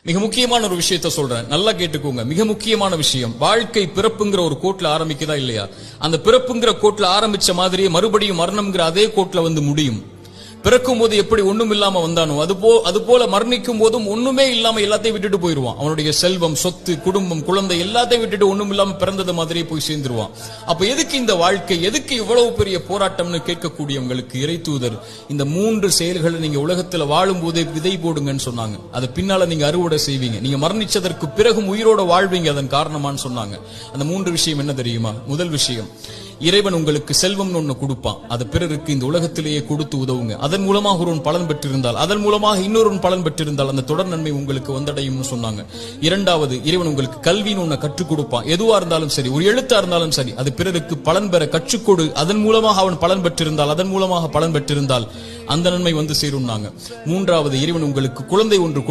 மிக முக்கியமான ஒரு விஷயத்தை சொல்றேன், நல்லா கேட்டுக்கோங்க. மிக முக்கியமான விஷயம், வாழ்க்கை பிறப்புங்கிற ஒரு கோட்ல ஆரம்பிக்குதா இல்லையா? அந்த பிறப்புங்கிற கோட்ல ஆரம்பிச்ச மாதிரியே மறுபடியும் மரணம்ங்கிற அதே கோட்ல வந்து முடியும். பிறக்கும் போது எப்படி ஒண்ணும் இல்லாம வந்தானோ அது போல மரணிக்கும் போதும் ஒண்ணுமே இல்லாம எல்லாத்தையும் விட்டுட்டு போயிருவான். அவனுடைய செல்வம், சொத்து, குடும்பம், குழந்தை எல்லாத்தையும் விட்டுட்டு ஒண்ணும் இல்லாம பிறந்தது மாதிரியே போய் சேர்ந்துருவான். அப்ப எதுக்கு இந்த வாழ்க்கை, எதுக்கு இவ்வளவு பெரிய போராட்டம்னு கேட்கக்கூடியவங்களுக்கு இறை தூதர் இந்த 3 செயல்களை நீங்க உலகத்துல வாழும் போதே விதை போடுங்கன்னு சொன்னாங்க. அது பின்னால நீங்க அறுவடை செய்வீங்க. நீங்க மரணிச்சதற்கு பிறகும் உயிரோட வாழ்வீங்க அதன் காரணமான்னு சொன்னாங்க. அந்த 3 விஷயம் என்ன தெரியுமா? முதல் விஷயம், இறைவன் உங்களுக்கு செல்வம்னு ஒண்ணு கொடுப்பான். அது பிறருக்கு இந்த உலகத்திலேயே கொடுத்து உதவுங்க. அதன் மூலமாக ஒருவன் பலன் பெற்றிருந்தால், அதன் மூலமாக இன்னொருவன் பலன் பெற்றிருந்தால் அந்த தொடர் நன்மை உங்களுக்கு வந்தடையும்னு சொன்னாங்க. இரண்டாவது, இறைவன் உங்களுக்கு கல்வின்னு ஒண்ணு கற்றுக் கொடுப்பான். எதுவா இருந்தாலும் சரி, ஒரு எழுத்தா இருந்தாலும் சரி, அது பிறருக்கு பலன் பெற கற்றுக்கொடு. அதன் மூலமாக அவன் பலன் பெற்றிருந்தால், அதன் மூலமாக பலன் பெற்றிருந்தால் அந்த நன்மை வந்து சேரும்னாங்க. மூன்றாவது, இறைவன் உங்களுக்கு குழந்தை ஒன்று